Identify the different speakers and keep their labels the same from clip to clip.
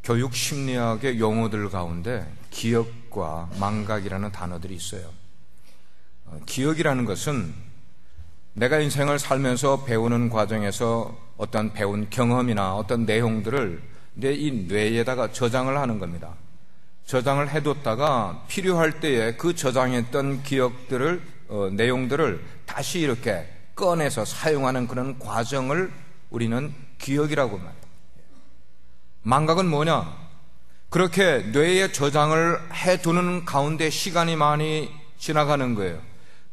Speaker 1: 교육 심리학의 용어들 가운데 기억과 망각이라는 단어들이 있어요. 기억이라는 것은 내가 인생을 살면서 배우는 과정에서 어떤 배운 경험이나 어떤 내용들을 내 이 뇌에다가 저장을 하는 겁니다. 저장을 해뒀다가 필요할 때에 그 저장했던 기억들을, 내용들을 다시 이렇게 꺼내서 사용하는 그런 과정을 우리는 기억이라고 말해요. 망각은 뭐냐? 그렇게 뇌에 저장을 해두는 가운데 시간이 많이 지나가는 거예요.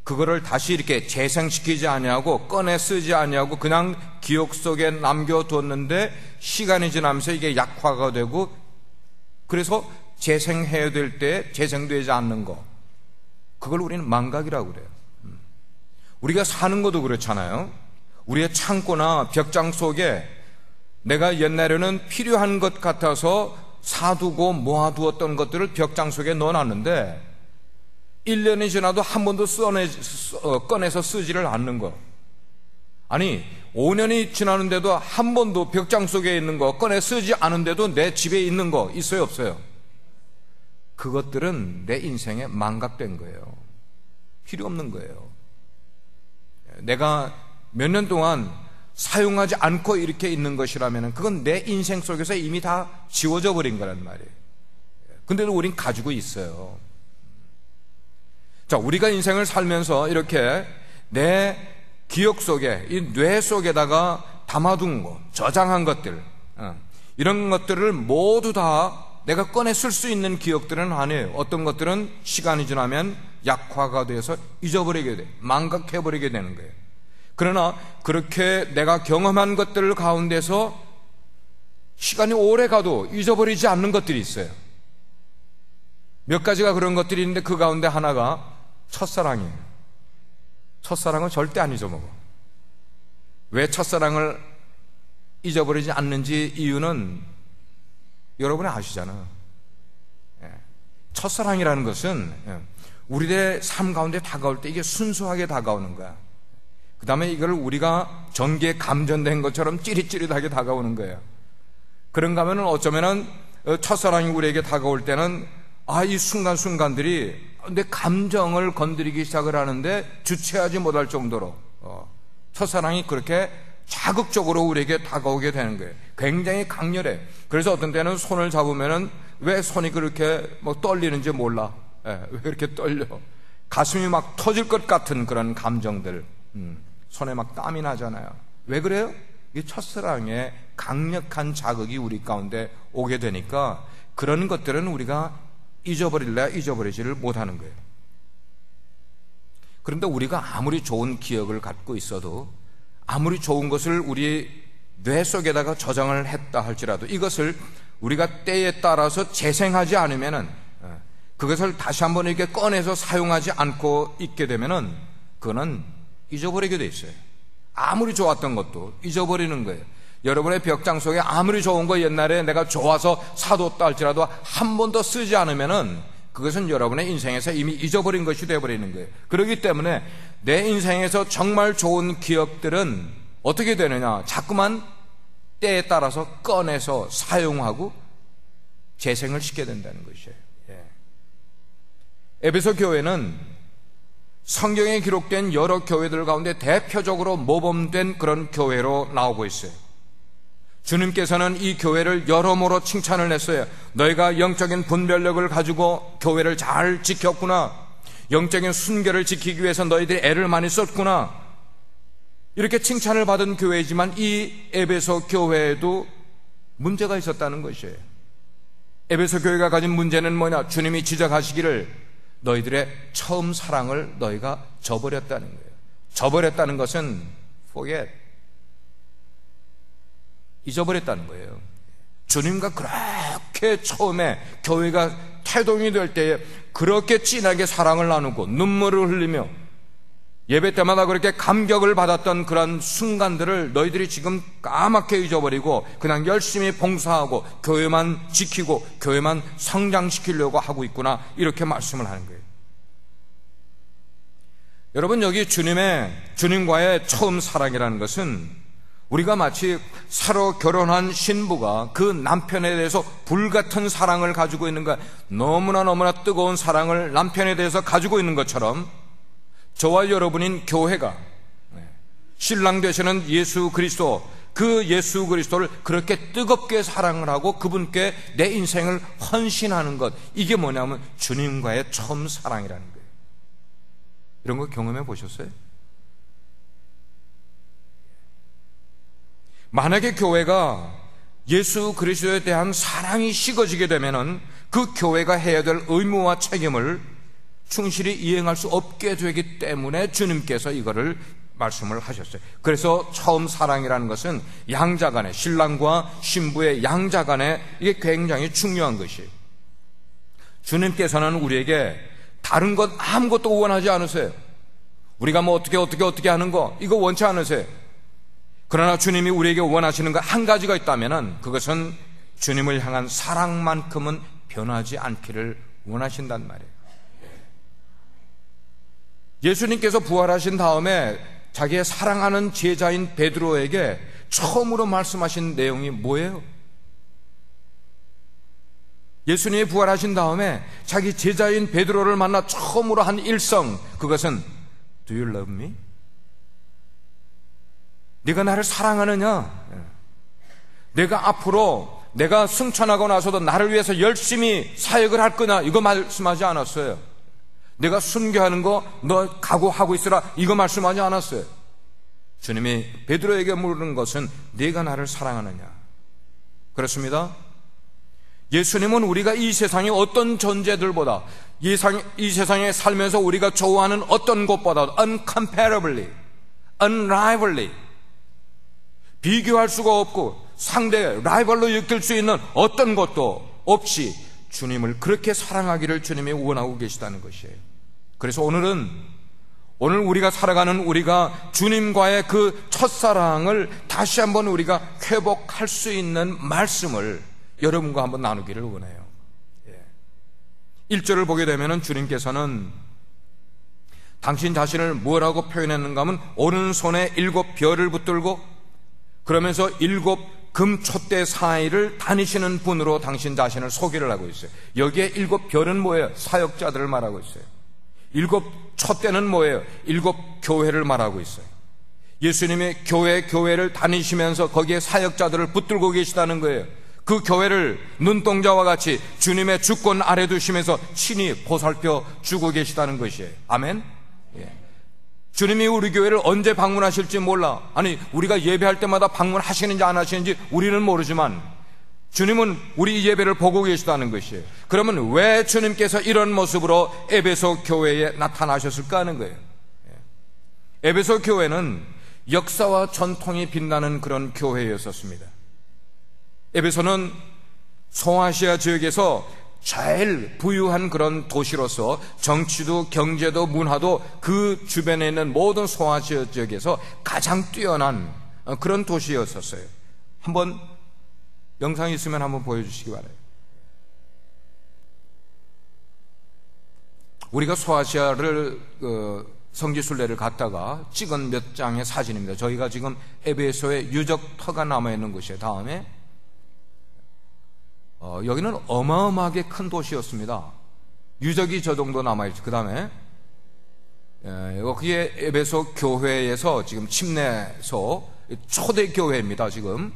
Speaker 1: 그거를 다시 이렇게 재생시키지 아니하고 꺼내 쓰지 아니하고 그냥 기억 속에 남겨뒀는데 시간이 지나면서 이게 약화가 되고 그래서 재생해야 될 때 재생되지 않는 거, 그걸 우리는 망각이라고 그래요. 우리가 사는 것도 그렇잖아요. 우리의 창고나 벽장 속에 내가 옛날에는 필요한 것 같아서 사두고 모아두었던 것들을 벽장 속에 넣어놨는데 1년이 지나도 한 번도 꺼내서 쓰지를 않는 거. 아니 5년이 지나는데도 한 번도 벽장 속에 있는 거 꺼내 쓰지 않은데도 내 집에 있는 거 있어요 없어요? 그것들은 내 인생에 망각된 거예요. 필요 없는 거예요. 내가 몇 년 동안 사용하지 않고 이렇게 있는 것이라면 그건 내 인생 속에서 이미 다 지워져 버린 거란 말이에요. 근데도 우린 가지고 있어요. 자, 우리가 인생을 살면서 이렇게 내 기억 속에, 이 뇌 속에다가 담아둔 거, 저장한 것들, 이런 것들을 모두 다 내가 꺼내 쓸 수 있는 기억들은 아니에요. 어떤 것들은 시간이 지나면 약화가 돼서 잊어버리게 돼, 망각해버리게 되는 거예요. 그러나 그렇게 내가 경험한 것들 가운데서 시간이 오래 가도 잊어버리지 않는 것들이 있어요. 몇 가지가 그런 것들이 있는데 그 가운데 하나가 첫사랑이에요. 첫사랑은 절대 안 잊어먹어. 왜 첫사랑을 잊어버리지 않는지 이유는 여러분이 아시잖아요. 첫사랑이라는 것은 우리의 삶 가운데 다가올 때 이게 순수하게 다가오는 거야. 그 다음에 이걸 우리가 전기에 감전된 것처럼 찌릿찌릿하게 다가오는 거예요. 그런가 하면 어쩌면은 첫사랑이 우리에게 다가올 때는 이 순간순간들이 내 감정을 건드리기 시작을 하는데 주체하지 못할 정도로 첫사랑이 그렇게 자극적으로 우리에게 다가오게 되는 거예요. 굉장히 강렬해. 그래서 어떤 때는 손을 잡으면은 왜 손이 그렇게 떨리는지 몰라. 왜 이렇게 떨려? 가슴이 막 터질 것 같은 그런 감정들. 손에 막 땀이 나잖아요. 왜 그래요? 이 첫사랑의 강력한 자극이 우리 가운데 오게 되니까 그런 것들은 우리가 잊어버릴래야 잊어버리지를 못하는 거예요. 그런데 우리가 아무리 좋은 기억을 갖고 있어도, 아무리 좋은 것을 우리 뇌 속에다가 저장을 했다 할지라도 이것을 우리가 때에 따라서 재생하지 않으면은, 그것을 다시 한번 이렇게 꺼내서 사용하지 않고 있게 되면은 그거는 잊어버리게 돼 있어요. 아무리 좋았던 것도 잊어버리는 거예요. 여러분의 벽장 속에 아무리 좋은 거 옛날에 내가 좋아서 사뒀다 할지라도 한 번도 쓰지 않으면은 그것은 여러분의 인생에서 이미 잊어버린 것이 되어버리는 거예요. 그렇기 때문에 내 인생에서 정말 좋은 기억들은 어떻게 되느냐? 자꾸만 때에 따라서 꺼내서 사용하고 재생을 시켜야 된다는 것이에요. 에베소 교회는 성경에 기록된 여러 교회들 가운데 대표적으로 모범된 그런 교회로 나오고 있어요. 주님께서는 이 교회를 여러모로 칭찬을 했어요. 너희가 영적인 분별력을 가지고 교회를 잘 지켰구나. 영적인 순결을 지키기 위해서 너희들이 애를 많이 썼구나. 이렇게 칭찬을 받은 교회이지만 이 에베소 교회에도 문제가 있었다는 것이에요. 에베소 교회가 가진 문제는 뭐냐? 주님이 지적하시기를 너희들의 처음 사랑을 너희가 저버렸다는 거예요. 저버렸다는 것은 forget, 잊어버렸다는 거예요. 주님과 그렇게 처음에 교회가 태동이 될 때에 그렇게 진하게 사랑을 나누고 눈물을 흘리며 예배 때마다 그렇게 감격을 받았던 그런 순간들을 너희들이 지금 까맣게 잊어버리고 그냥 열심히 봉사하고 교회만 지키고 교회만 성장시키려고 하고 있구나, 이렇게 말씀을 하는 거예요. 여러분, 여기 주님과의 처음 사랑이라는 것은 우리가 마치 새로 결혼한 신부가 그 남편에 대해서 불같은 사랑을 가지고 있는 것, 너무나 뜨거운 사랑을 남편에 대해서 가지고 있는 것처럼 저와 여러분인 교회가 신랑 되시는 예수 그리스도, 그 예수 그리스도를 그렇게 뜨겁게 사랑을 하고 그분께 내 인생을 헌신하는 것, 이게 뭐냐면 주님과의 처음 사랑이라는 거예요. 이런 거 경험해 보셨어요? 만약에 교회가 예수 그리스도에 대한 사랑이 식어지게 되면은 그 교회가 해야 될 의무와 책임을 충실히 이행할 수 없게 되기 때문에 주님께서 이거를 말씀을 하셨어요. 그래서 처음 사랑이라는 것은 양자간에, 신랑과 신부의 양자간에 이게 굉장히 중요한 것이에요. 주님께서는 우리에게 다른 것 아무것도 원하지 않으세요. 우리가 뭐 어떻게 하는 거 이거 원치 않으세요. 그러나 주님이 우리에게 원하시는 것 한 가지가 있다면 그것은 주님을 향한 사랑만큼은 변하지 않기를 원하신단 말이에요. 예수님께서 부활하신 다음에 자기의 사랑하는 제자인 베드로에게 처음으로 말씀하신 내용이 뭐예요? 예수님이 부활하신 다음에 자기 제자인 베드로를 만나 처음으로 한 일성, 그것은 Do you love me? 네가 나를 사랑하느냐? 내가 앞으로 내가 승천하고 나서도 나를 위해서 열심히 사역을 할 거냐? 이거 말씀하지 않았어요. 내가 순교하는 거 너 각오하고 있으라, 이거 말씀하지 않았어요. 주님이 베드로에게 물은 것은 네가 나를 사랑하느냐? 그렇습니다. 예수님은 우리가 이 세상의 어떤 존재들보다, 이 세상에 살면서 우리가 좋아하는 어떤 것보다 uncomparably, unrivally, 비교할 수가 없고 상대 라이벌로 여길 수 있는 어떤 것도 없이 주님을 그렇게 사랑하기를 주님이 원하고 계시다는 것이에요. 그래서 오늘 우리가 살아가는 우리가 주님과의 그 첫사랑을 다시 한번 우리가 회복할 수 있는 말씀을 여러분과 한번 나누기를 원해요. 1절을 보게 되면 주님께서는 당신 자신을 뭐라고 표현했는가 하면 오른손에 7별을 붙들고 그러면서 7 금촛대 사이를 다니시는 분으로 당신 자신을 소개를 하고 있어요. 여기에 7별은 뭐예요? 사역자들을 말하고 있어요. 7 촛대는 뭐예요? 7 교회를 말하고 있어요. 예수님이 교회를 다니시면서 거기에 사역자들을 붙들고 계시다는 거예요. 그 교회를 눈동자와 같이 주님의 주권 아래 두시면서 친히 보살펴 주고 계시다는 것이에요. 아멘? 주님이 우리 교회를 언제 방문하실지 몰라. 아니, 우리가 예배할 때마다 방문하시는지 안 하시는지 우리는 모르지만 주님은 우리 예배를 보고 계시다는 것이에요. 그러면 왜 주님께서 이런 모습으로 에베소 교회에 나타나셨을까 하는 거예요. 에베소 교회는 역사와 전통이 빛나는 그런 교회였었습니다. 에베소는 소아시아 지역에서 제일 부유한 그런 도시로서 정치도 경제도 문화도 그 주변에 있는 모든 소아시아 지역에서 가장 뛰어난 그런 도시였었어요. 한번 영상이 있으면 한번 보여주시기 바라요. 우리가 소아시아를 성지순례를 갔다가 찍은 몇 장의 사진입니다. 저희가 지금 에베소에 유적터가 남아있는 곳이에요. 다음에 여기는 어마어마하게 큰 도시였습니다. 유적이 저 정도 남아있죠. 그 다음에 여기에 에베소 교회에서 지금 침례소, 초대 교회입니다. 지금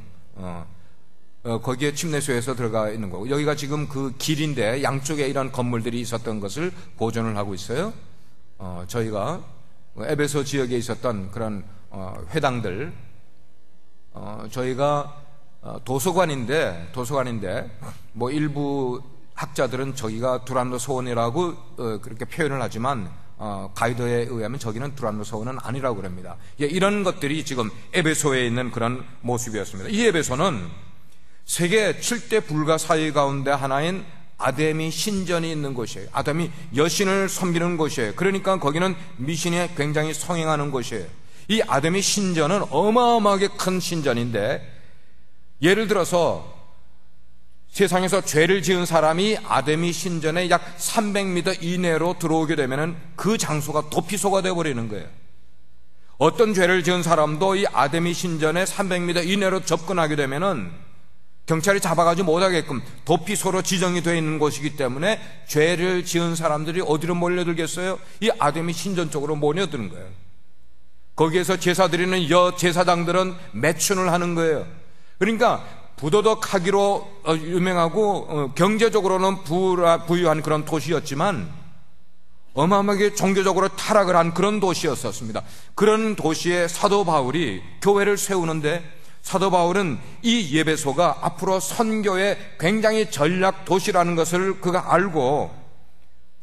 Speaker 1: 거기에 침례소에서 들어가 있는 거고, 여기가 지금 그 길인데 양쪽에 이런 건물들이 있었던 것을 보존을 하고 있어요. 저희가 에베소 지역에 있었던 그런 회당들, 저희가 도서관인데 뭐 일부 학자들은 저기가 두란노 서원이라고 그렇게 표현을 하지만 가이드에 의하면 저기는 두란노 서원은 아니라고 그럽니다. 이런 것들이 지금 에베소에 있는 그런 모습이었습니다. 이 에베소는 세계 7대 불가사의 가운데 하나인 아데미 신전이 있는 곳이에요. 아데미 여신을 섬기는 곳이에요. 그러니까 거기는 미신에 굉장히 성행하는 곳이에요. 이 아데미 신전은 어마어마하게 큰 신전인데, 예를 들어서 세상에서 죄를 지은 사람이 아데미 신전에 약 300m 이내로 들어오게 되면 그 장소가 도피소가 되어버리는 거예요. 어떤 죄를 지은 사람도 이 아데미 신전에 300m 이내로 접근하게 되면은 경찰이 잡아가지 못하게끔 도피소로 지정이 되어 있는 곳이기 때문에 죄를 지은 사람들이 어디로 몰려들겠어요? 이 아데미 신전 쪽으로 몰려드는 거예요. 거기에서 제사 드리는 제사장들은 매춘을 하는 거예요. 그러니까 부도덕하기로 유명하고 경제적으로는 부유한 그런 도시였지만 어마어마하게 종교적으로 타락을 한 그런 도시였었습니다. 그런 도시에 사도 바울이 교회를 세우는데, 사도 바울은 이 에베소가 앞으로 선교의 굉장히 전략 도시라는 것을 그가 알고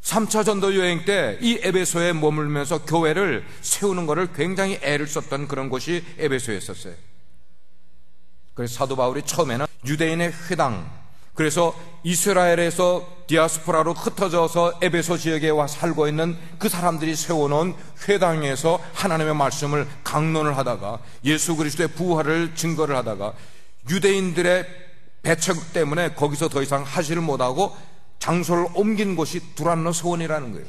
Speaker 1: 3차 전도 여행 때 이 에베소에 머물면서 교회를 세우는 것을 굉장히 애를 썼던 그런 곳이 에베소였었어요. 그래서 사도 바울이 처음에는 유대인의 회당, 그래서 이스라엘에서 디아스포라로 흩어져서 에베소 지역에 와 살고 있는 그 사람들이 세워놓은 회당에서 하나님의 말씀을 강론을 하다가 예수 그리스도의 부활을 증거를 하다가 유대인들의 배척 때문에 거기서 더 이상 하지를 못하고 장소를 옮긴 곳이 두란노 서원이라는 거예요.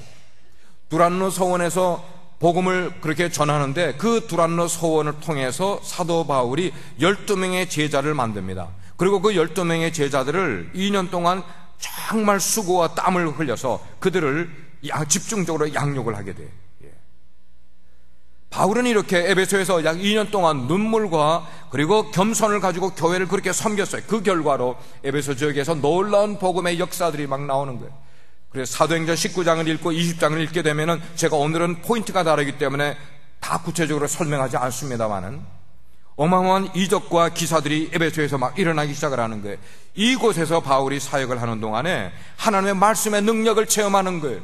Speaker 1: 두란노 서원에서 복음을 그렇게 전하는데 그 두란노 서원을 통해서 사도 바울이 12명의 제자를 만듭니다. 그리고 그 12명의 제자들을 2년 동안 정말 수고와 땀을 흘려서 그들을 집중적으로 양육을 하게 돼요. 바울은 이렇게 에베소에서 약 2년 동안 눈물과 그리고 겸손을 가지고 교회를 그렇게 섬겼어요. 그 결과로 에베소 지역에서 놀라운 복음의 역사들이 막 나오는 거예요. 그래서 사도행전 19장을 읽고 20장을 읽게 되면은 제가 오늘은 포인트가 다르기 때문에 다 구체적으로 설명하지 않습니다만은 어마어마한 이적과 기사들이 에베소에서 막 일어나기 시작을 하는 거예요. 이곳에서 바울이 사역을 하는 동안에 하나님의 말씀의 능력을 체험하는 거예요.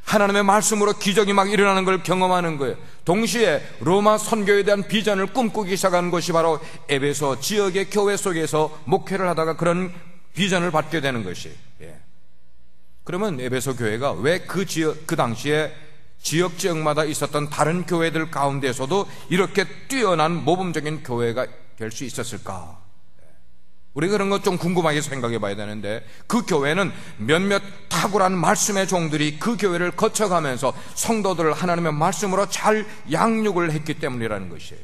Speaker 1: 하나님의 말씀으로 기적이 막 일어나는 걸 경험하는 거예요. 동시에 로마 선교에 대한 비전을 꿈꾸기 시작한 것이 바로 에베소 지역의 교회 속에서 목회를 하다가 그런 비전을 받게 되는 것이. 그러면 에베소 교회가 왜 그 지역, 그 당시에 지역마다 있었던 다른 교회들 가운데서도 이렇게 뛰어난 모범적인 교회가 될 수 있었을까? 우리가 그런 것 좀 궁금하게 생각해 봐야 되는데, 그 교회는 몇몇 탁월한 말씀의 종들이 그 교회를 거쳐가면서 성도들을 하나님의 말씀으로 잘 양육을 했기 때문이라는 것이에요.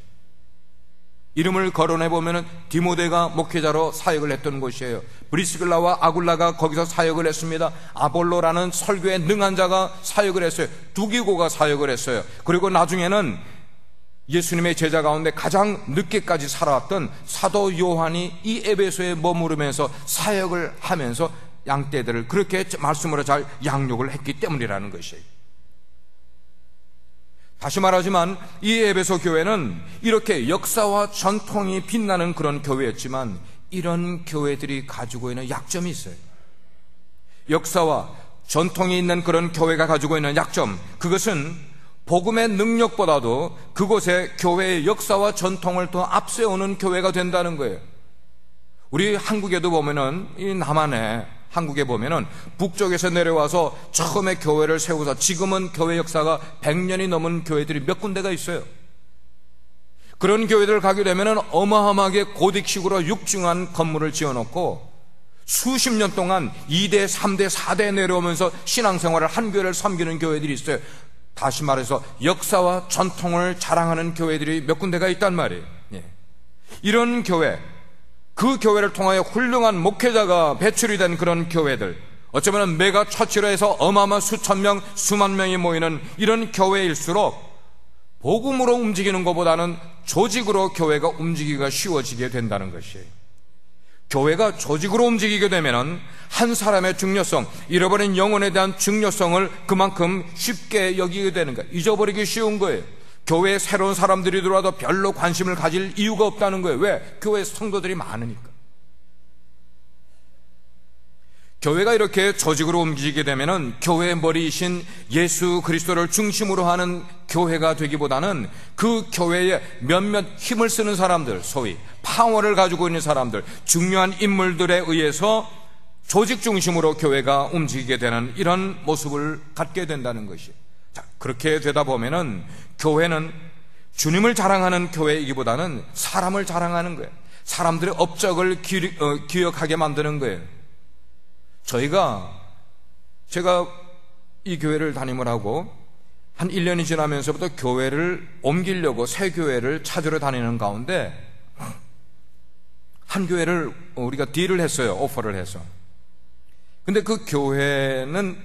Speaker 1: 이름을 거론해보면 디모데가 목회자로 사역을 했던 곳이에요. 브리스길라와 아굴라가 거기서 사역을 했습니다. 아볼로라는 설교에 능한 자가 사역을 했어요. 두기고가 사역을 했어요. 그리고 나중에는 예수님의 제자 가운데 가장 늦게까지 살아왔던 사도 요한이 이 에베소에 머무르면서 사역을 하면서 양떼들을 그렇게 말씀으로 잘 양육을 했기 때문이라는 것이에요. 다시 말하지만 이 에베소 교회는 이렇게 역사와 전통이 빛나는 그런 교회였지만 이런 교회들이 가지고 있는 약점이 있어요. 역사와 전통이 있는 그런 교회가 가지고 있는 약점, 그것은 복음의 능력보다도 그곳에 교회의 역사와 전통을 더 앞세우는 교회가 된다는 거예요. 우리 한국에도 보면은, 이 남한에 한국에 보면은 북쪽에서 내려와서 처음에 교회를 세우서 지금은 교회 역사가 100년이 넘은 교회들이 몇 군데가 있어요. 그런 교회들 가게 되면은 어마어마하게 고딕식으로 육중한 건물을 지어놓고 수십 년 동안 2대, 3대, 4대 내려오면서 신앙생활을 한 교회를 섬기는 교회들이 있어요. 다시 말해서 역사와 전통을 자랑하는 교회들이 몇 군데가 있단 말이에요. 이런 교회, 그 교회를 통하여 훌륭한 목회자가 배출이 된 그런 교회들, 어쩌면 메가 처치로 해서 어마어마한 수천 명, 수만 명이 모이는 이런 교회일수록 복음으로 움직이는 것보다는 조직으로 교회가 움직이기가 쉬워지게 된다는 것이에요. 교회가 조직으로 움직이게 되면 한 사람의 중요성, 잃어버린 영혼에 대한 중요성을 그만큼 쉽게 여기게 되는 거예요. 잊어버리기 쉬운 거예요. 교회에 새로운 사람들이 들어와도 별로 관심을 가질 이유가 없다는 거예요. 왜? 교회 성도들이 많으니까. 교회가 이렇게 조직으로 움직이게 되면은 교회의 머리이신 예수 그리스도를 중심으로 하는 교회가 되기보다는 그 교회에 몇몇 힘을 쓰는 사람들, 소위 파워를 가지고 있는 사람들, 중요한 인물들에 의해서 조직 중심으로 교회가 움직이게 되는 이런 모습을 갖게 된다는 것이에요. 자, 그렇게 되다 보면은 교회는 주님을 자랑하는 교회이기보다는 사람을 자랑하는 거예요. 사람들의 업적을 기억하게 만드는 거예요. 제가 이 교회를 담임을 하고 한 1년이 지나면서부터 교회를 옮기려고 새 교회를 찾으러 다니는 가운데 한 교회를 우리가 딜을 했어요. 오퍼를 해서. 근데 그 교회는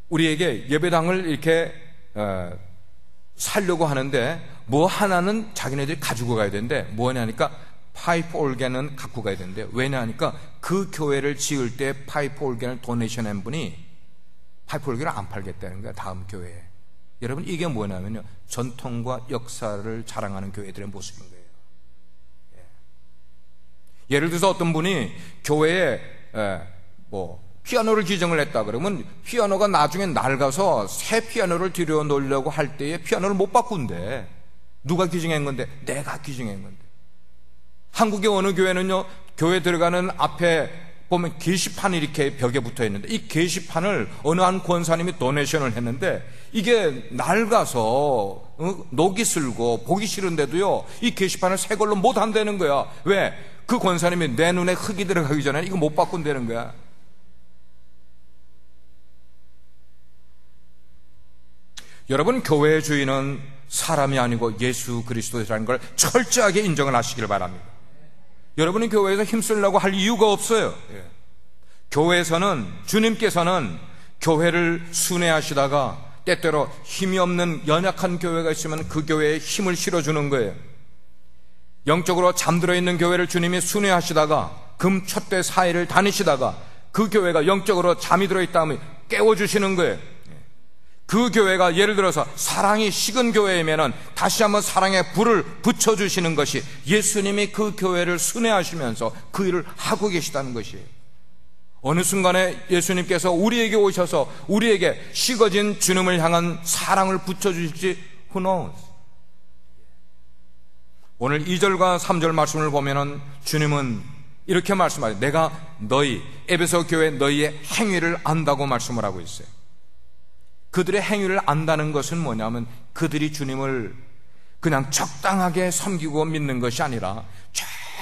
Speaker 1: 우리에게 예배당을 이렇게 살려고 하는데 뭐 하나는 자기네들이 가지고 가야 되는데 뭐냐니까 파이프 올겐은 갖고 가야 되는데 왜냐하니까 그 교회를 지을 때 파이프 올겐을 도네이션한 분이 파이프 올겐을 안 팔겠다는 거야. 다음 교회에. 여러분 이게 뭐냐면요, 전통과 역사를 자랑하는 교회들의 모습인 거예요. 예를 들어서 어떤 분이 교회에 피아노를 기증을 했다 그러면 피아노가 나중에 낡아서 새 피아노를 들여놓으려고 할 때에 피아노를 못 바꾼대. 누가 기증한 건데? 내가 기증한 건데. 한국의 어느 교회는요, 교회 들어가는 앞에 보면 게시판이 이렇게 벽에 붙어 있는데 이 게시판을 어느 한 권사님이 도네이션을 했는데 이게 낡아서 녹이 슬고 보기 싫은데도요 이 게시판을 새 걸로 못 한다는 거야. 왜? 그 권사님이 내 눈에 흙이 들어가기 전에 이거 못 바꾼다는 거야. 여러분, 교회의 주인은 사람이 아니고 예수 그리스도라는 걸 철저하게 인정을 하시길 바랍니다. 여러분이 교회에서 힘쓰려고 할 이유가 없어요. 교회에서는, 주님께서는 교회를 순회하시다가 때때로 힘이 없는 연약한 교회가 있으면 그 교회에 힘을 실어주는 거예요. 영적으로 잠들어 있는 교회를 주님이 순회하시다가 금 촛대 사이를 다니시다가 그 교회가 영적으로 잠이 들어있다 하면 깨워주시는 거예요. 그 교회가 예를 들어서 사랑이 식은 교회이면은 다시 한번 사랑의 불을 붙여주시는 것이 예수님이 그 교회를 순회하시면서 그 일을 하고 계시다는 것이에요. 어느 순간에 예수님께서 우리에게 오셔서 우리에게 식어진 주님을 향한 사랑을 붙여주실지 who knows. 오늘 2절과 3절 말씀을 보면은 주님은 이렇게 말씀하세요. 내가 너희 에베소 교회 너희의 행위를 안다고 말씀을 하고 있어요. 그들의 행위를 안다는 것은 뭐냐면 그들이 주님을 그냥 적당하게 섬기고 믿는 것이 아니라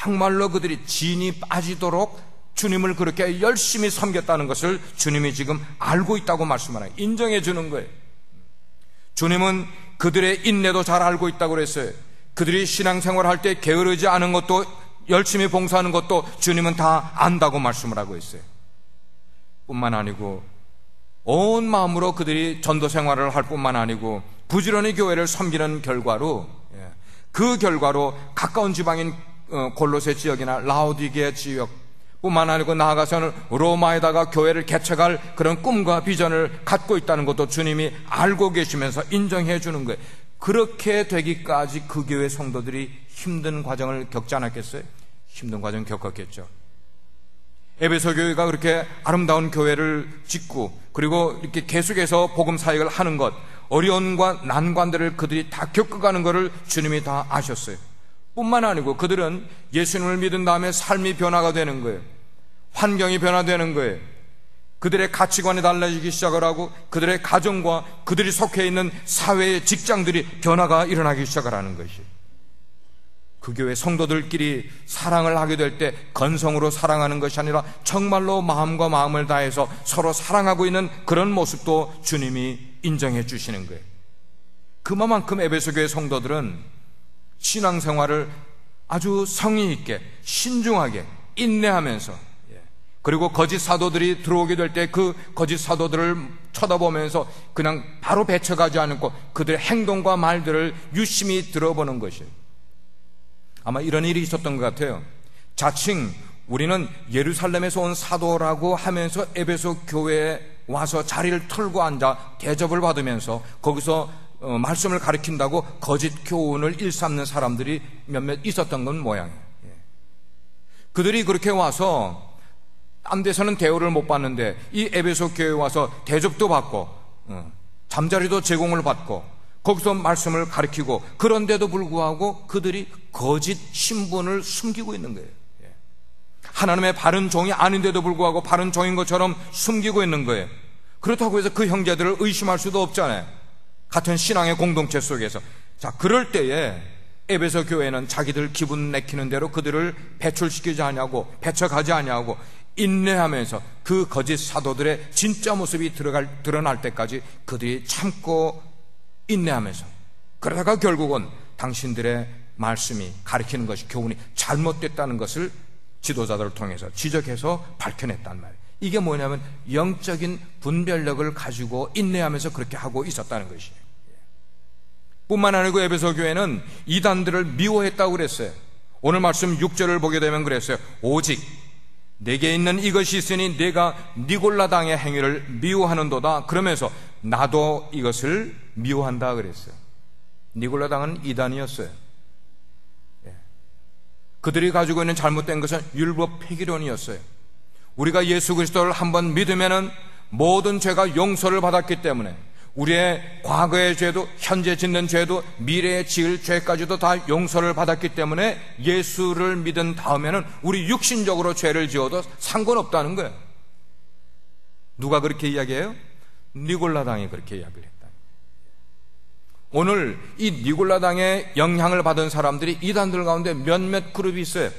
Speaker 1: 정말로 그들이 진이 빠지도록 주님을 그렇게 열심히 섬겼다는 것을 주님이 지금 알고 있다고 말씀하나요? 인정해 주는 거예요. 주님은 그들의 인내도 잘 알고 있다고 그랬어요. 그들이 신앙생활 할 때 게으르지 않은 것도 열심히 봉사하는 것도 주님은 다 안다고 말씀을 하고 있어요. 뿐만 아니고 온 마음으로 그들이 전도 생활을 할 뿐만 아니고 부지런히 교회를 섬기는 결과로 그 결과로 가까운 지방인 골로새 지역이나 라오디게 지역 뿐만 아니고 나아가서는 로마에다가 교회를 개척할 그런 꿈과 비전을 갖고 있다는 것도 주님이 알고 계시면서 인정해 주는 거예요. 그렇게 되기까지 그 교회 성도들이 힘든 과정을 겪지 않았겠어요? 힘든 과정 겪었겠죠. 에베소 교회가 그렇게 아름다운 교회를 짓고 그리고 이렇게 계속해서 복음 사역을 하는 것, 어려움과 난관들을 그들이 다 겪어가는 것을 주님이 다 아셨어요. 뿐만 아니고 그들은 예수님을 믿은 다음에 삶이 변화가 되는 거예요. 환경이 변화되는 거예요. 그들의 가치관이 달라지기 시작을 하고 그들의 가정과 그들이 속해 있는 사회의 직장들이 변화가 일어나기 시작을 하는 것이에요. 그 교회 성도들끼리 사랑을 하게 될 때 건성으로 사랑하는 것이 아니라 정말로 마음과 마음을 다해서 서로 사랑하고 있는 그런 모습도 주님이 인정해 주시는 거예요. 그만큼 에베소 교회 성도들은 신앙생활을 아주 성의 있게 신중하게 인내하면서 그리고 거짓 사도들이 들어오게 될 때 그 거짓 사도들을 쳐다보면서 그냥 바로 배척하지 않고 그들의 행동과 말들을 유심히 들어보는 것이에요. 아마 이런 일이 있었던 것 같아요. 자칭 우리는 예루살렘에서 온 사도라고 하면서 에베소 교회에 와서 자리를 털고 앉아 대접을 받으면서 거기서 말씀을 가르친다고 거짓 교훈을 일삼는 사람들이 몇몇 있었던 건 모양이에요. 그들이 그렇게 와서 딴 데서는 대우를 못 받는데 이 에베소 교회에 와서 대접도 받고 잠자리도 제공을 받고 거기서 말씀을 가르치고 그런데도 불구하고 그들이 거짓 신분을 숨기고 있는 거예요. 하나님의 바른 종이 아닌데도 불구하고 바른 종인 것처럼 숨기고 있는 거예요. 그렇다고 해서 그 형제들을 의심할 수도 없잖아요. 같은 신앙의 공동체 속에서. 자, 그럴 때에 에베소 교회는 자기들 기분 내키는 대로 그들을 배출시키지 아니하고 배척하지 아니하고 인내하면서 그 거짓 사도들의 진짜 모습이 드러날 때까지 그들이 참고 인내하면서, 그러다가 결국은 당신들의 말씀이 가리키는 것이, 교훈이 잘못됐다는 것을 지도자들을 통해서 지적해서 밝혀냈단 말이에요. 이게 뭐냐면 영적인 분별력을 가지고 인내하면서 그렇게 하고 있었다는 것이에요. 뿐만 아니고 에베소 교회는 이단들을 미워했다고 그랬어요. 오늘 말씀 6절을 보게 되면 그랬어요. 오직 내게 있는 이것이 있으니 내가 니골라당의 행위를 미워하는도다. 그러면서 나도 이것을 미워한다 그랬어요. 니골라당은 이단이었어요. 그들이 가지고 있는 잘못된 것은 율법 폐기론이었어요. 우리가 예수 그리스도를 한번 믿으면은 모든 죄가 용서를 받았기 때문에 우리의 과거의 죄도, 현재 짓는 죄도, 미래에 지을 죄까지도 다 용서를 받았기 때문에 예수를 믿은 다음에는 우리 육신적으로 죄를 지어도 상관없다는 거예요. 누가 그렇게 이야기해요? 니골라당이 그렇게 이야기를 했다. 오늘 이 니골라당의 영향을 받은 사람들이 이단들 가운데 몇몇 그룹이 있어요.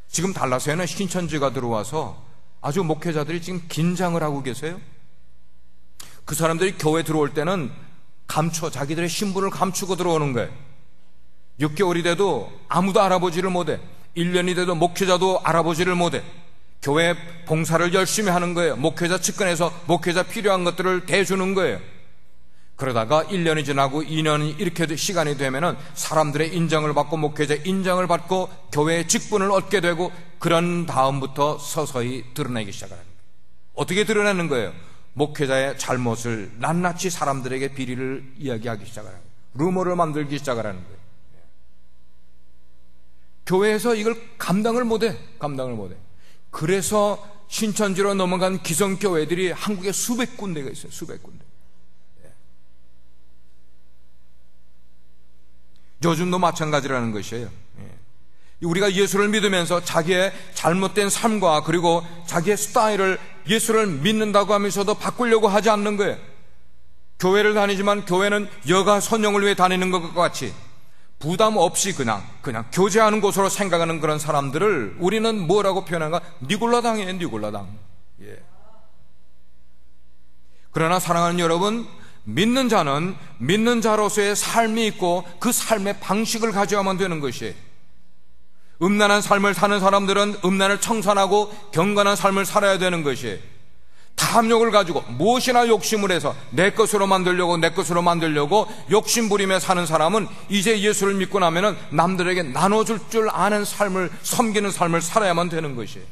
Speaker 1: 지금 달라스에는 신천지가 들어와서 아주 목회자들이 지금 긴장을 하고 계세요. 그 사람들이 교회 들어올 때는 자기들의 신분을 감추고 들어오는 거예요. 6개월이 돼도 아무도 알아보지를 못해. 1년이 돼도 목회자도 알아보지를 못해. 교회 봉사를 열심히 하는 거예요. 목회자 측근에서 목회자 필요한 것들을 대주는 거예요. 그러다가 1년이 지나고 2년이 이렇게 시간이 되면은 사람들의 인정을 받고 목회자 인정을 받고 교회의 직분을 얻게 되고, 그런 다음부터 서서히 드러내기 시작하는 거예요. 어떻게 드러내는 거예요? 목회자의 잘못을 낱낱이 사람들에게 비리를 이야기하기 시작하는 거예요. 루머를 만들기 시작하는 거예요. 교회에서 이걸 감당을 못해. 그래서 신천지로 넘어간 기성교회들이 한국에 수백 군데가 있어요. 수백 군데. 요즘도 마찬가지라는 것이에요. 우리가 예수를 믿으면서 자기의 잘못된 삶과 그리고 자기의 스타일을 예수를 믿는다고 하면서도 바꾸려고 하지 않는 거예요. 교회를 다니지만 교회는 여가 선용을 위해 다니는 것과 같이 부담 없이 그냥 교제하는 곳으로 생각하는 그런 사람들을 우리는 뭐라고 표현한가? 니골라당이에요. 니골라당. 그러나 사랑하는 여러분, 믿는 자는 믿는 자로서의 삶이 있고 그 삶의 방식을 가져야만 되는 것이에요. 음란한 삶을 사는 사람들은 음란을 청산하고 경건한 삶을 살아야 되는 것이에요. 탐욕을 가지고 무엇이나 욕심을 해서 내 것으로 만들려고 욕심부리며 사는 사람은 이제 예수를 믿고 나면은 남들에게 나눠줄 줄 아는 삶을, 섬기는 삶을 살아야만 되는 것이에요.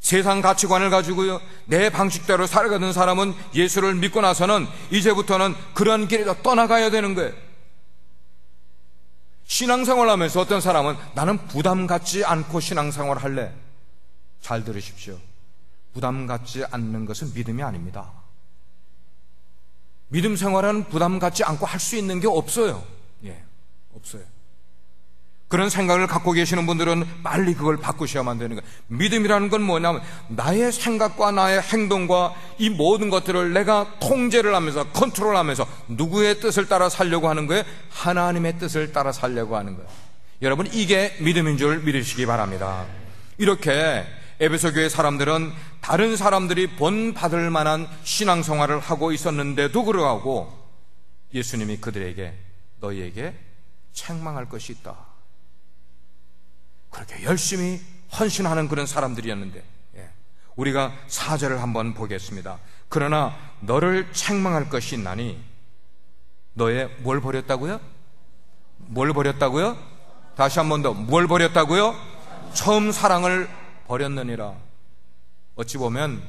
Speaker 1: 세상 가치관을 가지고요, 내 방식대로 살아가는 사람은 예수를 믿고 나서는 이제부터는 그런 길에서 떠나가야 되는 거예요. 신앙생활을 하면서 어떤 사람은 나는 부담 갖지 않고 신앙생활을 할래. 잘 들으십시오. 부담 갖지 않는 것은 믿음이 아닙니다. 믿음 생활은 부담 갖지 않고 할 수 있는 게 없어요. 없어요. 그런 생각을 갖고 계시는 분들은 빨리 그걸 바꾸셔야만 되는 거예요. 믿음이라는 건 뭐냐면 나의 생각과 나의 행동과 이 모든 것들을 내가 통제를 하면서 컨트롤하면서 누구의 뜻을 따라 살려고 하는 거예요? 하나님의 뜻을 따라 살려고 하는 거예요. 여러분, 이게 믿음인 줄 믿으시기 바랍니다. 이렇게 에베소 교회 사람들은 다른 사람들이 본받을 만한 신앙생활을 하고 있었는데도 불구하고 예수님이 그들에게 너희에게 책망할 것이 있다. 그렇게 열심히 헌신하는 그런 사람들이었는데, 우리가 4절을 한번 보겠습니다. 그러나 너를 책망할 것이 있나니 너의 뭘 버렸다고요? 뭘 버렸다고요? 다시 한번 더, 뭘 버렸다고요? 처음 사랑을 버렸느니라. 어찌 보면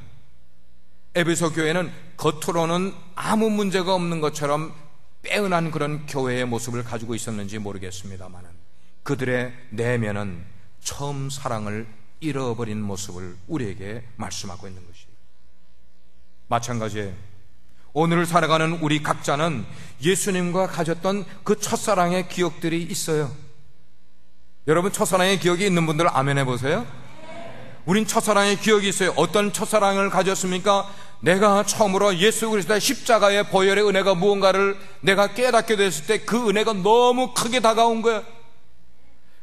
Speaker 1: 에베소 교회는 겉으로는 아무 문제가 없는 것처럼 빼어난 그런 교회의 모습을 가지고 있었는지 모르겠습니다만 그들의 내면은 처음 사랑을 잃어버린 모습을 우리에게 말씀하고 있는 것이에요. 마찬가지예요. 오늘을 살아가는 우리 각자는 예수님과 가졌던 그 첫사랑의 기억들이 있어요. 여러분, 첫사랑의 기억이 있는 분들 아멘 해보세요. 우린 첫사랑의 기억이 있어요. 어떤 첫사랑을 가졌습니까? 내가 처음으로 예수 그리스도의 십자가의 보혈의 은혜가 무언가를 내가 깨닫게 됐을 때 그 은혜가 너무 크게 다가온 거예요.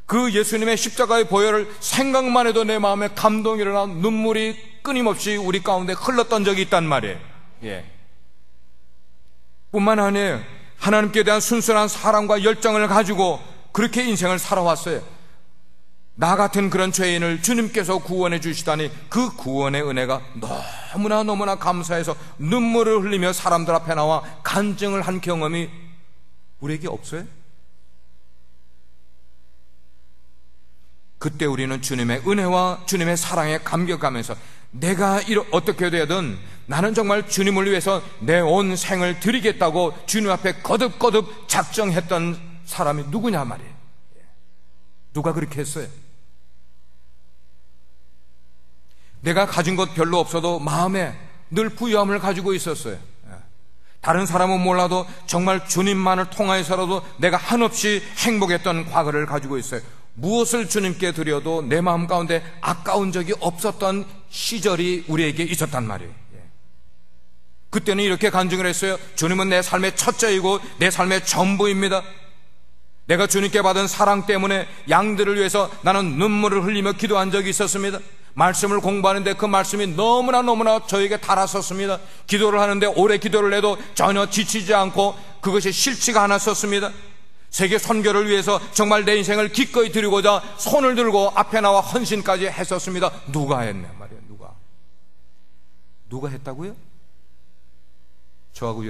Speaker 1: 그 예수님의 십자가의 보혈을 생각만 해도 내 마음에 감동이 일어나 눈물이 끊임없이 우리 가운데 흘렀던 적이 있단 말이에요. 뿐만 아니라 하나님께 대한 순수한 사랑과 열정을 가지고 그렇게 인생을 살아왔어요. 나 같은 그런 죄인을 주님께서 구원해 주시다니 그 구원의 은혜가 너무나 감사해서 눈물을 흘리며 사람들 앞에 나와 간증을 한 경험이 우리에게 없어요? 그때 우리는 주님의 은혜와 주님의 사랑에 감격하면서 내가 어떻게 되든 나는 정말 주님을 위해서 내 온 생을 드리겠다고 주님 앞에 거듭거듭 작정했던 사람이 누구냐 말이에요. 누가 그렇게 했어요? 내가 가진 것 별로 없어도 마음에 늘 부유함을 가지고 있었어요. 다른 사람은 몰라도 정말 주님만을 통하여서라도 내가 한없이 행복했던 과거를 가지고 있어요. 무엇을 주님께 드려도 내 마음 가운데 아까운 적이 없었던 시절이 우리에게 있었단 말이에요. 그때는 이렇게 간증을 했어요. 주님은 내 삶의 첫째이고 내 삶의 전부입니다. 내가 주님께 받은 사랑 때문에 양들을 위해서 나는 눈물을 흘리며 기도한 적이 있었습니다. 말씀을 공부하는데 그 말씀이 너무나 저에게 달았었습니다. 기도를 하는데 오래 기도를 해도 전혀 지치지 않고 그것이 싫지가 않았었습니다. 세계 선교를 위해서 정말 내 인생을 기꺼이 드리고자 손을 들고 앞에 나와 헌신까지 했었습니다. 누가 했냐 말이에요. 누가 했다고요? 저하고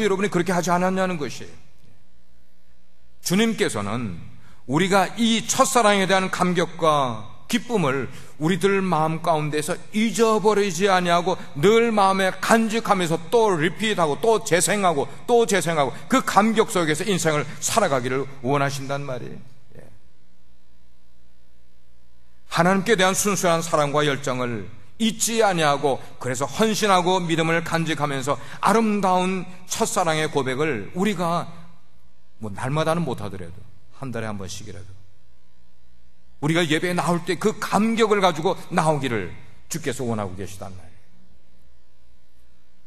Speaker 1: 여러분이 그렇게 하지 않았냐는 것이에요. 주님께서는 우리가 이 첫사랑에 대한 감격과 기쁨을 우리들 마음 가운데서 잊어버리지 아니하고 늘 마음에 간직하면서 또 리피트하고 또 재생하고 그 감격 속에서 인생을 살아가기를 원하신단 말이에요. 하나님께 대한 순수한 사랑과 열정을 잊지 아니하고 그래서 헌신하고 믿음을 간직하면서 아름다운 첫사랑의 고백을 우리가 날마다는 못하더라도 한 달에 한 번씩이라도 우리가 예배에 나올 때 그 감격을 가지고 나오기를 주께서 원하고 계시단 말이에요.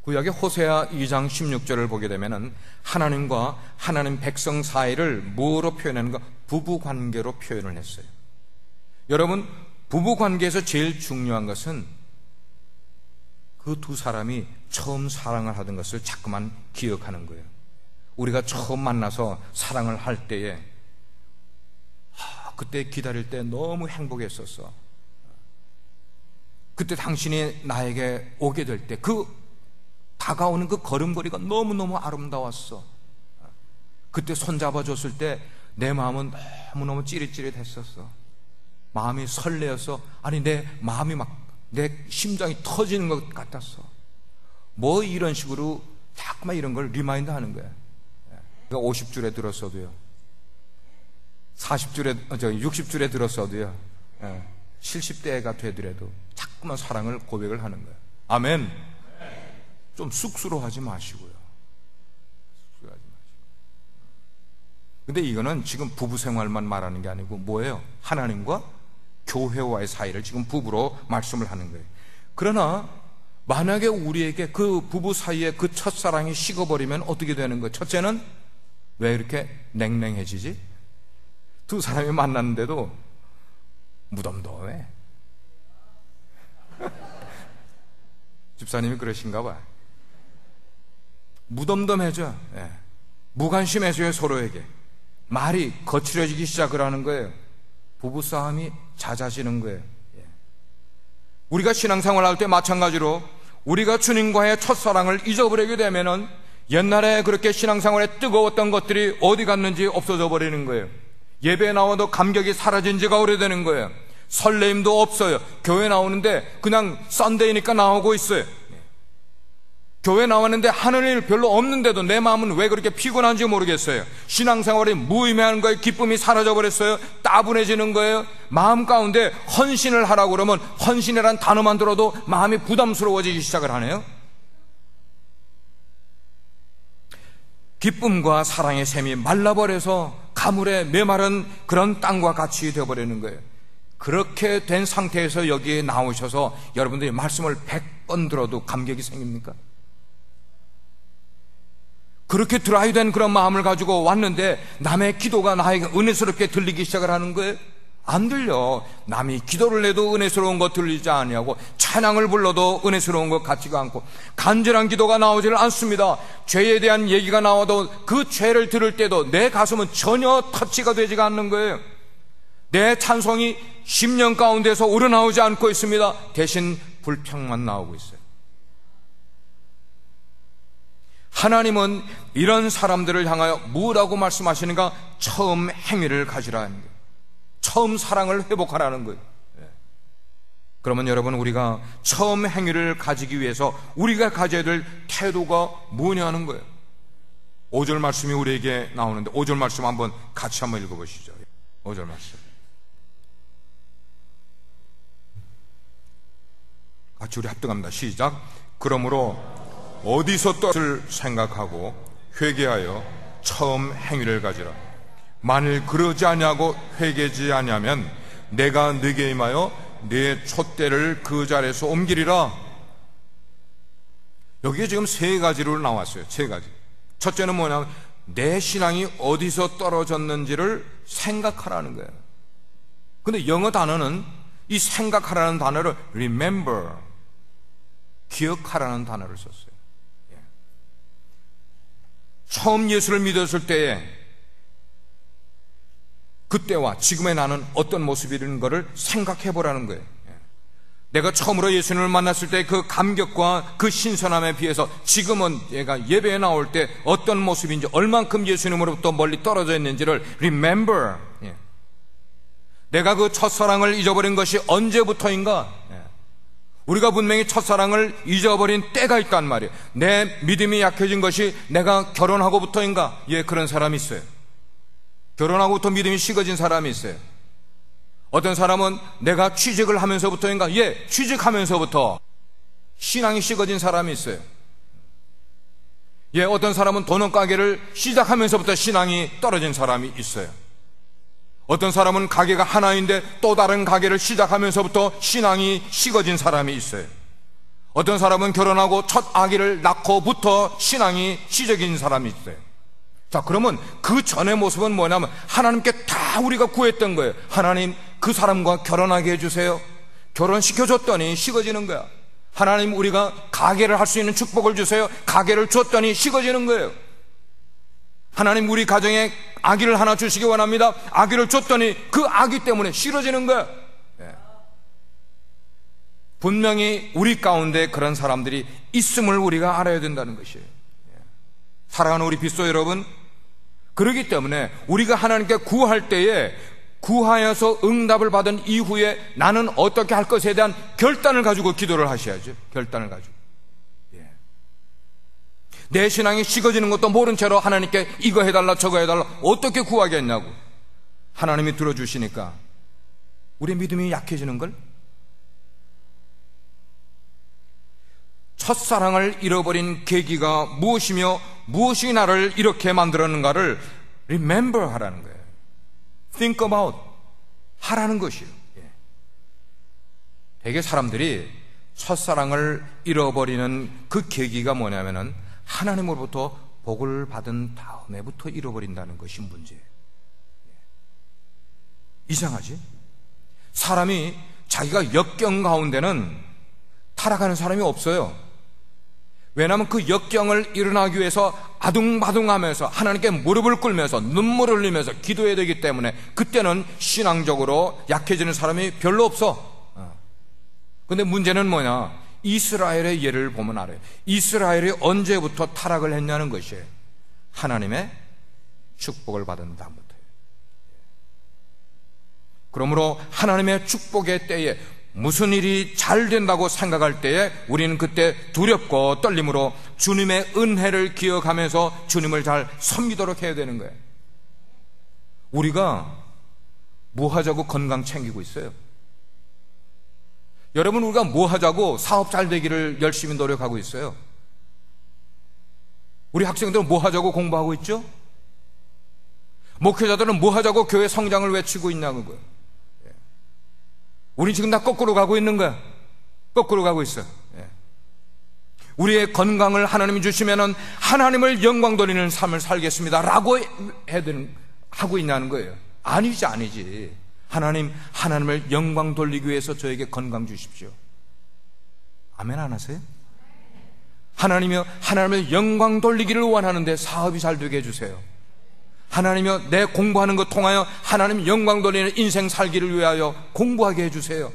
Speaker 1: 구약의 호세아 2장 16절을 보게 되면은 하나님과 하나님 백성 사이를 뭐로 표현하는가? 부부관계로 표현을 했어요. 여러분, 부부관계에서 제일 중요한 것은 그 두 사람이 처음 사랑을 하던 것을 자꾸만 기억하는 거예요. 우리가 처음 만나서 사랑을 할 때에 그때 기다릴 때 너무 행복했었어. 그때 당신이 나에게 오게 될 때 그 다가오는 그 걸음걸이가 너무너무 아름다웠어. 그때 손잡아줬을 때 내 마음은 너무너무 찌릿찌릿했었어. 마음이 설레어서 내 마음이 내 심장이 터지는 것 같았어. 이런 식으로 자꾸만 이런 걸 리마인드 하는 거야. 50줄에 들었어도요, 60줄에 들었어도요, 70대가 되더라도 자꾸만 사랑을 고백을 하는 거예요. 아멘. 좀 쑥스러워하지 마시고요. 근데 이거는 지금 부부 생활만 말하는 게 아니고 뭐예요? 하나님과 교회와의 사이를 지금 부부로 말씀을 하는 거예요. 그러나 만약에 우리에게 그 부부 사이에 그 첫사랑이 식어버리면 어떻게 되는 거예요? 첫째는 왜 이렇게 냉랭해지지? 두 사람이 만났는데도 무덤덤해. 집사님이 그러신가 봐. 무덤덤해져. 무관심해져요, 서로에게. 말이 거칠어지기 시작을 하는 거예요. 부부싸움이 잦아지는 거예요. 우리가 신앙생활 할 때 마찬가지로 우리가 주님과의 첫사랑을 잊어버리게 되면은 옛날에 그렇게 신앙생활에 뜨거웠던 것들이 어디 갔는지 없어져 버리는 거예요. 예배에 나와도 감격이 사라진 지가 오래되는 거예요. 설레임도 없어요. 교회 나오는데 그냥 썬데이니까 나오고 있어요. 교회 나왔는데 하는 일 별로 없는데도 내 마음은 왜 그렇게 피곤한지 모르겠어요. 신앙생활이 무의미한 거예요. 기쁨이 사라져 버렸어요. 따분해지는 거예요. 마음 가운데 헌신을 하라고 그러면 헌신이란 단어만 들어도 마음이 부담스러워지기 시작을 하네요. 기쁨과 사랑의 샘이 말라버려서 가물에 메마른 그런 땅과 같이 되어버리는 거예요. 그렇게 된 상태에서 여기에 나오셔서 여러분들이 말씀을 100번 들어도 감격이 생깁니까? 그렇게 드라이된 그런 마음을 가지고 왔는데 남의 기도가 나에게 은혜스럽게 들리기 시작을 하는 거예요? 안 들려. 남이 기도를 해도 은혜스러운 것 들리지 않냐고, 찬양을 불러도 은혜스러운 것 같지가 않고, 간절한 기도가 나오지를 않습니다. 죄에 대한 얘기가 나와도 그 죄를 들을 때도 내 가슴은 전혀 터치가 되지가 않는 거예요. 내 찬송이 10년 가운데서 우러나오지 않고 있습니다. 대신 불평만 나오고 있어요. 하나님은 이런 사람들을 향하여 뭐라고 말씀하시는가? 처음 행위를 가지라는 거예요. 처음 사랑을 회복하라는 거예요. 그러면 여러분, 우리가 처음 행위를 가지기 위해서 우리가 가져야 될 태도가 뭐냐는 거예요. 5절 말씀이 우리에게 나오는데 5절 말씀 한번 같이 한번 읽어보시죠. 5절 말씀 같이 우리 합동합니다. 시작. 그러므로 어디서 뜻을 생각하고 회개하여 처음 행위를 가지라. 만일 그러지 아니하고 회개지 아니하면 내가 네게 임하여 네 촛대를 그 자리에서 옮기리라. 여기에 지금 세 가지로 나왔어요. 세 가지. 첫째는 뭐냐면 내 신앙이 어디서 떨어졌는지를 생각하라는 거예요. 근데 영어 단어는 이 생각하라는 단어를 remember, 기억하라는 단어를 썼어요. 처음 예수를 믿었을 때에 그때와 지금의 나는 어떤 모습인 것을 생각해 보라는 거예요. 내가 처음으로 예수님을 만났을 때 그 감격과 그 신선함에 비해서 지금은 얘가 예배에 나올 때 어떤 모습인지, 얼만큼 예수님으로부터 멀리 떨어져 있는지를 remember. 내가 그 첫사랑을 잊어버린 것이 언제부터인가? 우리가 분명히 첫사랑을 잊어버린 때가 있단 말이에요. 내 믿음이 약해진 것이 내가 결혼하고부터인가? 예, 그런 사람이 있어요. 결혼하고부터 믿음이 식어진 사람이 있어요. 어떤 사람은 내가 취직을 하면서부터인가? 예, 취직하면서부터 신앙이 식어진 사람이 있어요. 예, 어떤 사람은 도넛 가게를 시작하면서부터 신앙이 떨어진 사람이 있어요. 어떤 사람은 가게가 하나인데 또 다른 가게를 시작하면서부터 신앙이 식어진 사람이 있어요. 어떤 사람은 결혼하고 첫 아기를 낳고부터 신앙이 시적인 사람이 있어요. 자, 그러면 그 전의 모습은 뭐냐면 하나님께 다 우리가 구했던 거예요. 하나님, 그 사람과 결혼하게 해주세요. 결혼시켜줬더니 식어지는 거야. 하나님, 우리가 가게를 할 수 있는 축복을 주세요. 가게를 줬더니 식어지는 거예요. 하나님, 우리 가정에 아기를 하나 주시기 원합니다. 아기를 줬더니 그 아기 때문에 싫어지는 거야. 분명히 우리 가운데 그런 사람들이 있음을 우리가 알아야 된다는 것이에요. 사랑하는 우리 빗소 여러분, 그렇기 때문에 우리가 하나님께 구할 때에 구하여서 응답을 받은 이후에 나는 어떻게 할 것에 대한 결단을 가지고 기도를 하셔야죠. 결단을 가지고. 내 신앙이 식어지는 것도 모른 채로 하나님께 이거 해달라 저거 해달라 어떻게 구하겠냐고. 하나님이 들어주시니까 우리의 믿음이 약해지는 걸. 첫사랑을 잃어버린 계기가 무엇이며 무엇이 나를 이렇게 만들었는가를 remember 하라는 거예요. think about 하라는 것이에요. 되게 사람들이 첫사랑을 잃어버리는 그 계기가 뭐냐면은 하나님으로부터 복을 받은 다음에부터 잃어버린다는 것이 문제예요. 이상하지? 사람이 자기가 역경 가운데는 타락하는 사람이 없어요. 왜냐하면 그 역경을 일어나기 위해서 아둥바둥하면서 하나님께 무릎을 꿇면서 눈물을 흘리면서 기도해야 되기 때문에 그때는 신앙적으로 약해지는 사람이 별로 없어. 근데 문제는 뭐냐? 이스라엘의 예를 보면 알아요. 이스라엘이 언제부터 타락을 했냐는 것이에요. 하나님의 축복을 받은 다음부터예요. 그러므로 하나님의 축복의 때에 무슨 일이 잘 된다고 생각할 때에 우리는 그때 두렵고 떨림으로 주님의 은혜를 기억하면서 주님을 잘 섬기도록 해야 되는 거예요. 우리가 뭐 하자고 건강 챙기고 있어요? 여러분, 우리가 뭐 하자고 사업 잘 되기를 열심히 노력하고 있어요? 우리 학생들은 뭐 하자고 공부하고 있죠? 목회자들은 뭐 하자고 교회 성장을 외치고 있냐는 거예요. 우리 지금 다 거꾸로 가고 있는 거야. 거꾸로 가고 있어. 우리의 건강을 하나님이 주시면은 하나님을 영광 돌리는 삶을 살겠습니다 라고 하고 있냐는 거예요. 아니지. 하나님을 영광 돌리기 위해서 저에게 건강 주십시오. 아멘 안 하세요? 하나님이요, 하나님을 영광 돌리기를 원하는데 사업이 잘 되게 해주세요. 하나님이요, 내 공부하는 것 통하여 하나님 영광 돌리는 인생 살기를 위하여 공부하게 해주세요.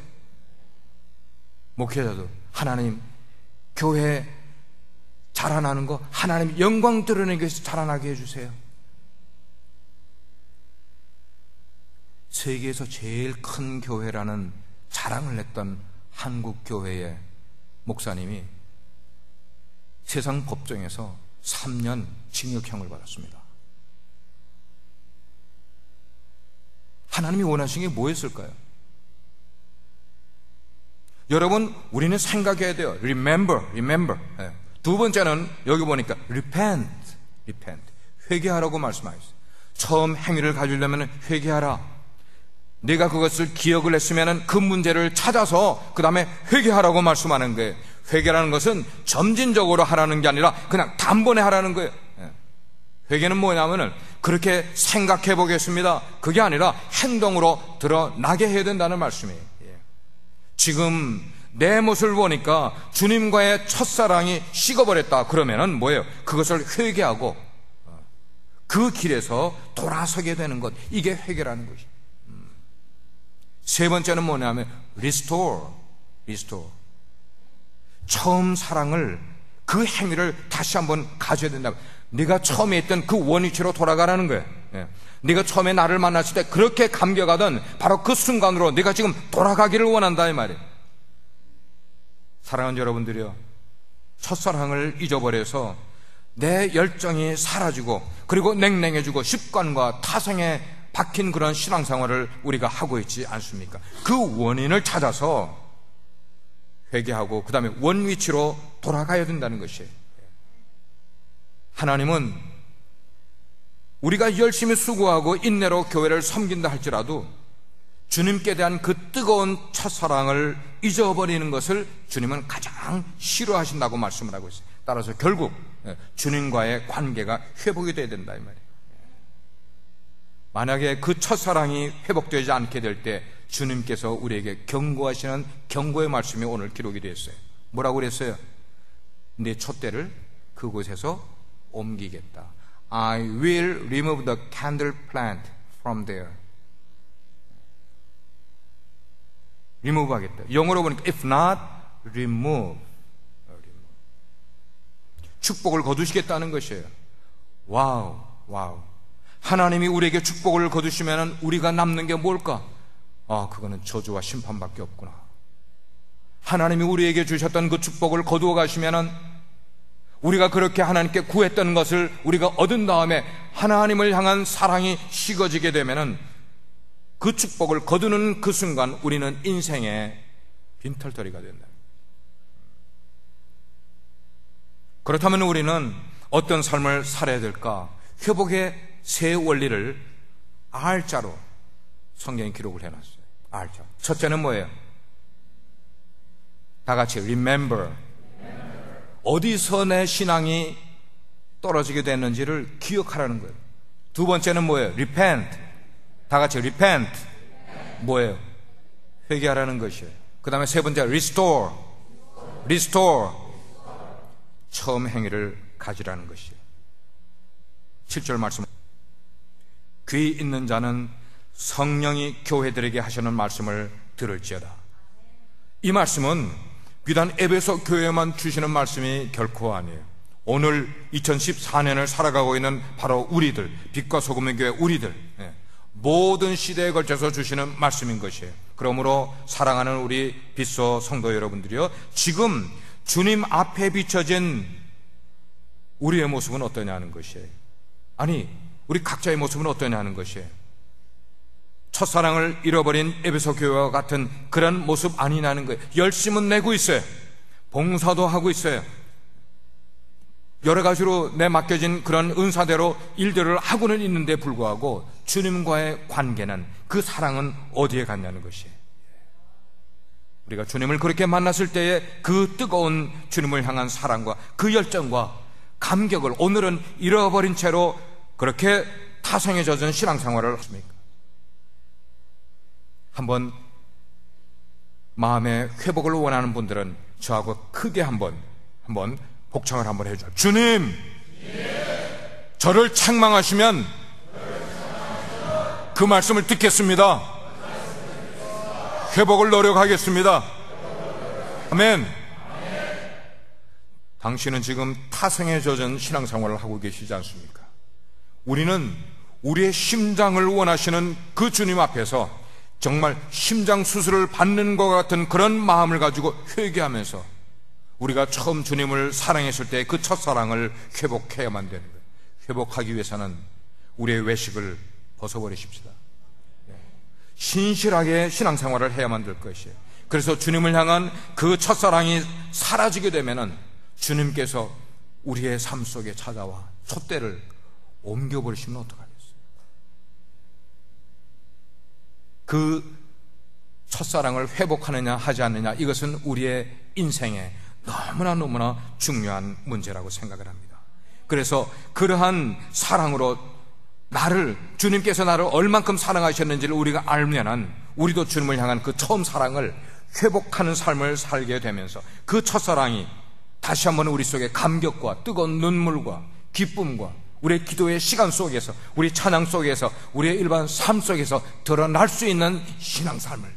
Speaker 1: 목회자도 하나님, 교회 자라나는 거 하나님 영광 드러내기 위해서 자라나게 해주세요. 세계에서 제일 큰 교회라는 자랑을 했던 한국 교회의 목사님이 세상 법정에서 3년 징역형을 받았습니다. 하나님이 원하신 게 뭐였을까요? 여러분, 우리는 생각해야 돼요. Remember. 두 번째는 여기 보니까 repent. 회개하라고 말씀하셨어요. 처음 행위를 가지려면 회개하라. 네가 그것을 기억을 했으면 그 문제를 찾아서 그 다음에 회개하라고 말씀하는 거예요. 회개라는 것은 점진적으로 하라는 게 아니라 그냥 단번에 하라는 거예요. 회개는 뭐냐면은 그렇게 생각해 보겠습니다, 그게 아니라 행동으로 드러나게 해야 된다는 말씀이에요. 지금 내 모습을 보니까 주님과의 첫사랑이 식어버렸다 그러면은 뭐예요? 그것을 회개하고 그 길에서 돌아서게 되는 것, 이게 회개라는 것이에요. 세 번째는 뭐냐면 restore. 처음 사랑을, 그 행위를 다시 한번 가져야 된다. 네가 처음에 했던 그 원위치로 돌아가라는 거예요. 네가 처음에 나를 만났을 때 그렇게 감격하던 바로 그 순간으로 네가 지금 돌아가기를 원한다 이 말이에요. 사랑하는 여러분들이요, 첫사랑을 잊어버려서 내 열정이 사라지고 그리고 냉랭해지고 습관과 타성에 박힌 그런 신앙생활을 우리가 하고 있지 않습니까? 그 원인을 찾아서 회개하고 그 다음에 원위치로 돌아가야 된다는 것이에요. 하나님은 우리가 열심히 수고하고 인내로 교회를 섬긴다 할지라도 주님께 대한 그 뜨거운 첫사랑을 잊어버리는 것을 주님은 가장 싫어하신다고 말씀을 하고 있어요. 따라서 결국 주님과의 관계가 회복이 돼야 된다 이 말이에요. 만약에 그 첫사랑이 회복되지 않게 될 때 주님께서 우리에게 경고하시는 경고의 말씀이 오늘 기록이 되었어요. 뭐라고 그랬어요? 네 촛대를 그곳에서 옮기겠다. I will remove the candle plant from there. remove 하겠다. 영어로 보니까 if not, remove. 축복을 거두시겠다는 것이에요. 와우. 하나님이 우리에게 축복을 거두시면 우리가 남는 게 뭘까? 그거는 저주와 심판밖에 없구나. 하나님이 우리에게 주셨던 그 축복을 거두어 가시면 우리가 그렇게 하나님께 구했던 것을 우리가 얻은 다음에 하나님을 향한 사랑이 식어지게 되면 그 축복을 거두는 그 순간 우리는 인생의 빈털터리가 된다. 그렇다면 우리는 어떤 삶을 살아야 될까? 회복의 세 원리를 R자로 성경에 기록을 해놨어요. R자. 첫째는 뭐예요? 다 같이 remember. 어디서 내 신앙이 떨어지게 됐는지를 기억하라는 거예요. 두 번째는 뭐예요? repent. 다 같이 repent. 뭐예요? 회개하라는 것이에요. 그 다음에 세 번째 restore. 처음 행위를 가지라는 것이에요. 7절 말씀. 귀 있는 자는 성령이 교회들에게 하시는 말씀을 들을지어다. 이 말씀은 비단 에베소 교회만 주시는 말씀이 결코 아니에요. 오늘 2014년을 살아가고 있는 바로 우리들, 빛과 소금의 교회 우리들, 모든 시대에 걸쳐서 주시는 말씀인 것이에요. 그러므로 사랑하는 우리 빛소 성도 여러분들이요, 지금 주님 앞에 비춰진 우리의 모습은 어떠냐는 것이에요. 아니, 우리 각자의 모습은 어떠냐는 것이에요. 첫사랑을 잃어버린 에베소 교회와 같은 그런 모습 아니냐는 거예요. 열심은 내고 있어요. 봉사도 하고 있어요. 여러 가지로 내 맡겨진 그런 은사대로 일들을 하고는 있는데 불구하고 주님과의 관계는, 그 사랑은 어디에 갔냐는 것이에요. 우리가 주님을 그렇게 만났을 때에 그 뜨거운 주님을 향한 사랑과 그 열정과 감격을 오늘은 잃어버린 채로 그렇게 타성에 젖은 신앙생활을 하십니까? 한번 마음의 회복을 원하는 분들은 저하고 크게 한번 복창을 한번 해줘요. 주님, 저를 책망하시면 그 말씀을 듣겠습니다. 회복을 노력하겠습니다. 아멘. 당신은 지금 타성에 젖은 신앙생활을 하고 계시지 않습니까? 우리는 우리의 심장을 원하시는 그 주님 앞에서 정말 심장 수술을 받는 것 같은 그런 마음을 가지고 회개하면서 우리가 처음 주님을 사랑했을 때 그 첫사랑을 회복해야만 되는 거예요. 회복하기 위해서는 우리의 외식을 벗어버리십시다. 신실하게 신앙생활을 해야만 될 것이에요. 그래서 주님을 향한 그 첫사랑이 사라지게 되면은 주님께서 우리의 삶 속에 찾아와 촛대를 옮겨버리시면 어떡하겠어요? 그 첫사랑을 회복하느냐 하지 않느냐, 이것은 우리의 인생에 너무나 중요한 문제라고 생각을 합니다. 그래서 그러한 사랑으로 주님께서 나를 얼만큼 사랑하셨는지를 우리가 알면은 우리도 주님을 향한 그 처음 사랑을 회복하는 삶을 살게 되면서 그 첫사랑이 다시 한번 우리 속에 감격과 뜨거운 눈물과 기쁨과 우리의 기도의 시간 속에서, 우리 찬양 속에서, 우리의 일반 삶 속에서 드러날 수 있는 신앙 삶을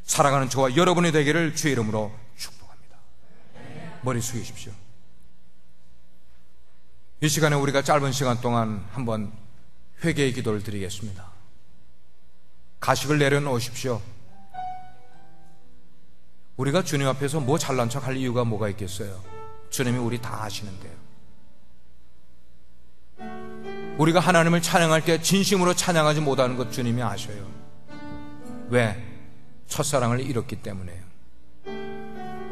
Speaker 1: 살아가는 저와 여러분이 되기를 주의 이름으로 축복합니다. 머리 숙이십시오. 이 시간에 우리가 짧은 시간 동안 한번 회개의 기도를 드리겠습니다. 가식을 내려놓으십시오. 우리가 주님 앞에서 뭐 잘난 척 할 이유가 뭐가 있겠어요? 주님이 우리 다 아시는데요. 우리가 하나님을 찬양할 때 진심으로 찬양하지 못하는 것 주님이 아셔요. 왜? 첫사랑을 잃었기 때문에요.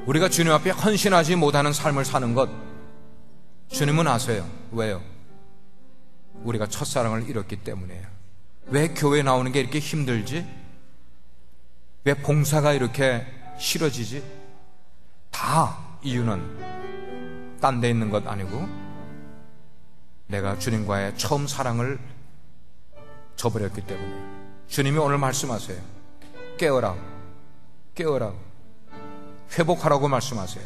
Speaker 1: 우리가 주님 앞에 헌신하지 못하는 삶을 사는 것 주님은 아세요. 왜요? 우리가 첫사랑을 잃었기 때문에요. 왜 교회 나오는 게 이렇게 힘들지? 왜 봉사가 이렇게 싫어지지? 다 이유는 딴 데 있는 것 아니고 내가 주님과의 처음 사랑을 저버렸기 때문에. 주님이 오늘 말씀하세요. 깨어라, 깨어라, 회복하라고 말씀하세요.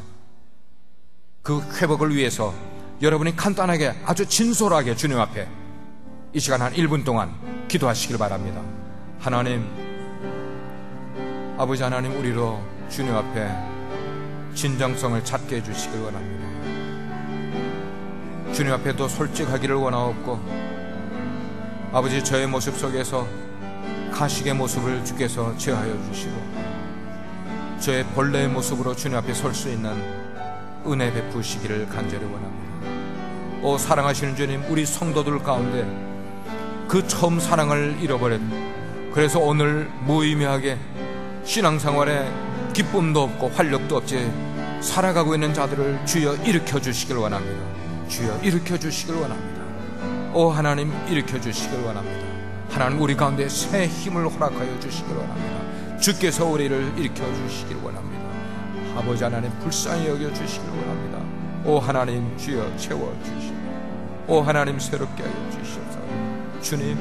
Speaker 1: 그 회복을 위해서 여러분이 간단하게 아주 진솔하게 주님 앞에 이 시간 한 1분 동안 기도하시길 바랍니다. 하나님, 아버지 하나님, 우리로 주님 앞에 진정성을 찾게 해주시길 원합니다. 주님 앞에도 솔직하기를 원하옵고, 아버지, 저의 모습 속에서 가식의 모습을 주께서 제하여 주시고 저의 본래의 모습으로 주님 앞에 설 수 있는 은혜 베푸시기를 간절히 원합니다. 오 사랑하시는 주님, 우리 성도들 가운데 그 처음 사랑을 잃어버렸, 그래서 오늘 무의미하게 신앙생활에 기쁨도 없고 활력도 없이 살아가고 있는 자들을 주여 일으켜 주시길 원합니다. 주여 일으켜 주시길 원합니다. 오 하나님, 일으켜 주시길 원합니다. 하나님, 우리 가운데 새 힘을 허락하여 주시길 원합니다. 주께서 우리를 일으켜 주시길 원합니다. 아버지 하나님, 불쌍히 여겨 주시길 원합니다. 오 하나님, 주여 채워 주시고, 오 하나님, 새롭게 하여 주시옵소서. 주님,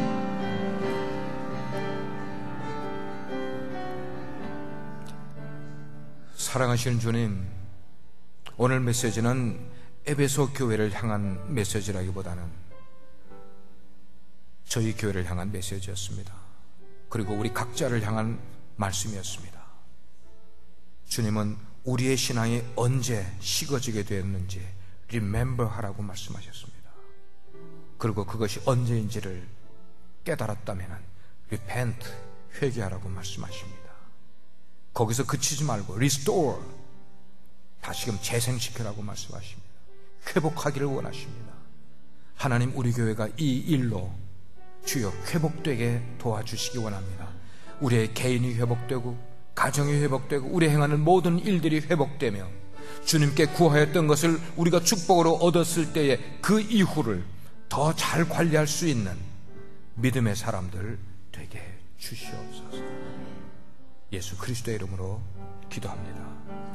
Speaker 1: 사랑하시는 주님, 오늘 메시지는 에베소 교회를 향한 메시지라기보다는 저희 교회를 향한 메시지였습니다. 그리고 우리 각자를 향한 말씀이었습니다. 주님은 우리의 신앙이 언제 식어지게 되었는지 remember 하라고 말씀하셨습니다. 그리고 그것이 언제인지를 깨달았다면 repent, 회개하라고 말씀하십니다. 거기서 그치지 말고 restore, 다시금 재생시키라고 말씀하십니다. 회복하기를 원하십니다. 하나님, 우리 교회가 이 일로 주여 회복되게 도와주시기 원합니다. 우리의 개인이 회복되고 가정이 회복되고 우리 행하는 모든 일들이 회복되며 주님께 구하였던 것을 우리가 축복으로 얻었을 때에 그 이후를 더 잘 관리할 수 있는 믿음의 사람들 되게 주시옵소서. 예수 그리스도의 이름으로 기도합니다.